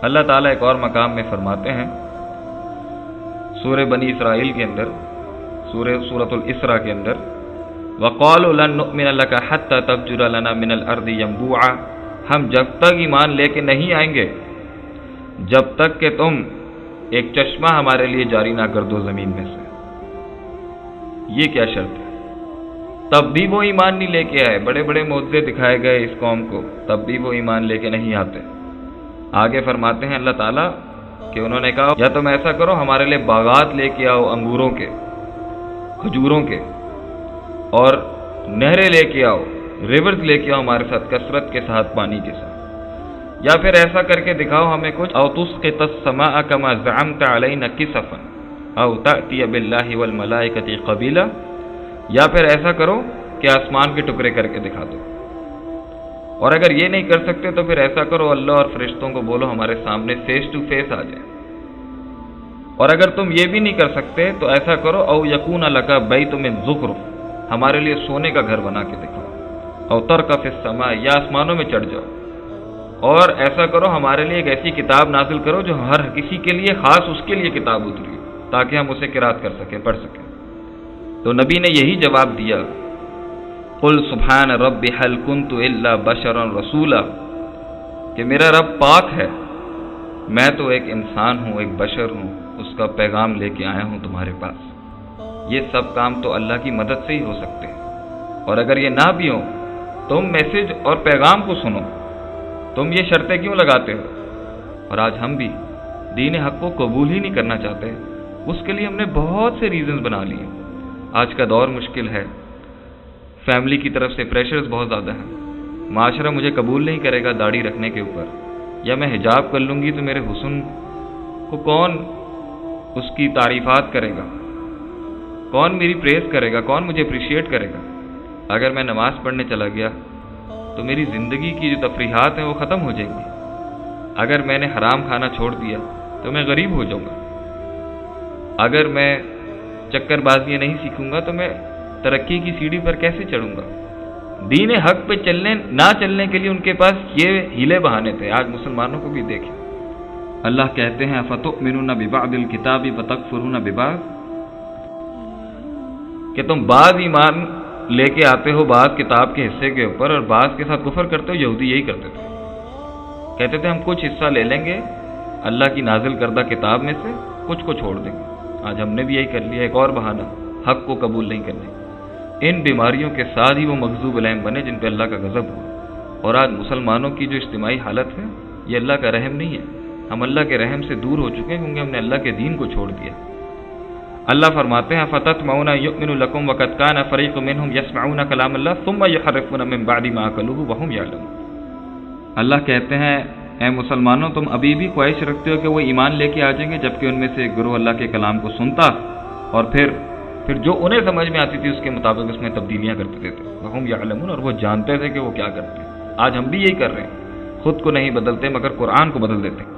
اللہ تعالیٰ ایک اور مقام میں فرماتے ہیں سورہ بنی اسرائیل کے اندر، سورۃ الاسراء کے اندر، وَقَالُوا لَن نُؤْمِنَ لَكَ حَتَّى تَفْجُرَ لَنَا مِنَ الْأَرْضِ يَنبُوعًا، ہم جب تک ایمان لے کے نہیں آئیں گے جب تک کہ تم ایک چشمہ ہمارے لیے جاری نہ کر دو زمین میں سے۔ یہ کیا شرط ہے؟ تب بھی وہ ایمان نہیں لے کے آئے، بڑے بڑے معجزے دکھائے گئے اس قوم کو، تب بھی وہ ایمان لے کے نہیں آتے۔ آگے فرماتے ہیں اللہ تعالیٰ کہ انہوں نے کہا یا تم ایسا کرو ہمارے لیے باغات لے کے آؤ، انگوروں کے، کھجوروں کے، اور نہریں لے کے آؤ، ریورز لے کے آؤ ہمارے ساتھ کثرت کے ساتھ، پانی کے ساتھ، یا پھر ایسا کر کے دکھاؤ ہمیں کچھ، او تسقط السماء كما زعمت علينا كسفا او تأتي بالله والملائكة قبيلا، یا پھر ایسا کرو کہ آسمان کے ٹکڑے کر کے دکھا دو، اور اگر یہ نہیں کر سکتے تو پھر ایسا کرو اللہ اور فرشتوں کو بولو ہمارے سامنے فیس ٹو فیس آ جائے، اور اگر تم یہ بھی نہیں کر سکتے تو ایسا کرو او یکون لک بیت من زخرف، ہمارے لیے سونے کا گھر بنا کے دکھاؤ، او ترقى في السماء، یا آسمانوں میں چڑھ جاؤ، اور ایسا کرو ہمارے لیے ایک ایسی کتاب نازل کرو جو ہر کسی کے لیے خاص اس کے لیے کتاب اتری تاکہ ہم اسے قرات کر سکیں، پڑھ سکیں۔ تو نبی نے یہی جواب دیا، قل سبحان رب هل كنت الا بشرا رسولا، کہ میرا رب پاک ہے، میں تو ایک انسان ہوں، ایک بشر ہوں، اس کا پیغام لے کے آیا ہوں تمہارے پاس۔ یہ سب کام تو اللہ کی مدد سے ہی ہو سکتے ہیں، اور اگر یہ نہ بھی ہو تم میسج اور پیغام کو سنو، تم یہ شرطیں کیوں لگاتے ہو؟ اور آج ہم بھی دین حق کو قبول ہی نہیں کرنا چاہتے، اس کے لیے ہم نے بہت سے ریزنز بنا لیے۔ آج کا دور مشکل ہے، فیملی کی طرف سے پریشرز بہت زیادہ ہیں، معاشرہ مجھے قبول نہیں کرے گا داڑھی رکھنے کے اوپر، یا میں حجاب کر لوں گی تو میرے حسن کو کون اس کی تعریفات کرے گا، کون میری پریز کرے گا، کون مجھے اپریشیٹ کرے گا۔ اگر میں نماز پڑھنے چلا گیا تو میری زندگی کی جو تفریحات ہیں وہ ختم ہو جائیں گی، اگر میں نے حرام کھانا چھوڑ دیا تو میں غریب ہو جاؤں گا، اگر میں چکر بازیاں نہیں سیکھوں گا تو میں ترقی کی سیڑھی پر کیسے چڑھوں گا؟ دین حق پہ نہ چلنے کے لیے ان کے پاس یہ ہیلے بہانے تھے۔ آج مسلمانوں کو بھی دیکھیں، اللہ کہتے ہیں فتؤمنون ببعض الکتاب وتکفرون ببعض، کہ تم بعض ایمان لے کے آتے ہو بعض کتاب کے حصے کے اوپر اور بعض کے ساتھ کفر کرتے ہو۔ یہودی یہی کرتے تھے، کہتے تھے ہم کچھ حصہ لے لیں گے اللہ کی نازل کردہ کتاب میں سے، کچھ کو چھوڑ دیں گے۔ آج ہم نے بھی یہی کر لیا، ایک اور بہانہ حق کو قبول نہیں کرنے۔ ان بیماریوں کے ساتھ ہی وہ مغضوب علیہم بنے جن پہ اللہ کا غضب ہوا، اور آج مسلمانوں کی جو اجتماعی حالت ہے یہ اللہ کا رحم نہیں ہے، ہم اللہ کے رحم سے دور ہو چکے ہیں کیونکہ ہم نے اللہ کے دین کو چھوڑ دیا۔ اللہ فرماتے ہیں فَتَطْمَعُونَ يُؤْمِنُ لَكُمْ وَقَدْ كَانَ فَرِيقٌ مِّنْهُمْ يَسْمَعُونَ كَلَامَ اللَّهِ ثُمَّ يُحَرِّفُونَ مِن بَعْدِ مَا عَقَلُوهُ وَهُمْ يَعْلَمُونَ۔ اللہ کہتے ہیں اے مسلمانوں تم ابھی بھی خواہش رکھتے ہو کہ وہ ایمان لے کے آ جائیں گے، جبکہ ان میں سے ایک گروہ اللہ کے کلام کو سنتا اور پھر جو انہیں سمجھ میں آتی تھی اس کے مطابق اس میں تبدیلیاں کرتے تھے، وَهُمْ يَعْلَمُونَ، اور وہ جانتے تھے کہ وہ کیا کرتے ہیں۔ آج ہم بھی یہی کر رہے ہیں، خود کو نہیں بدلتے مگر قرآن کو بدل دیتے ہیں۔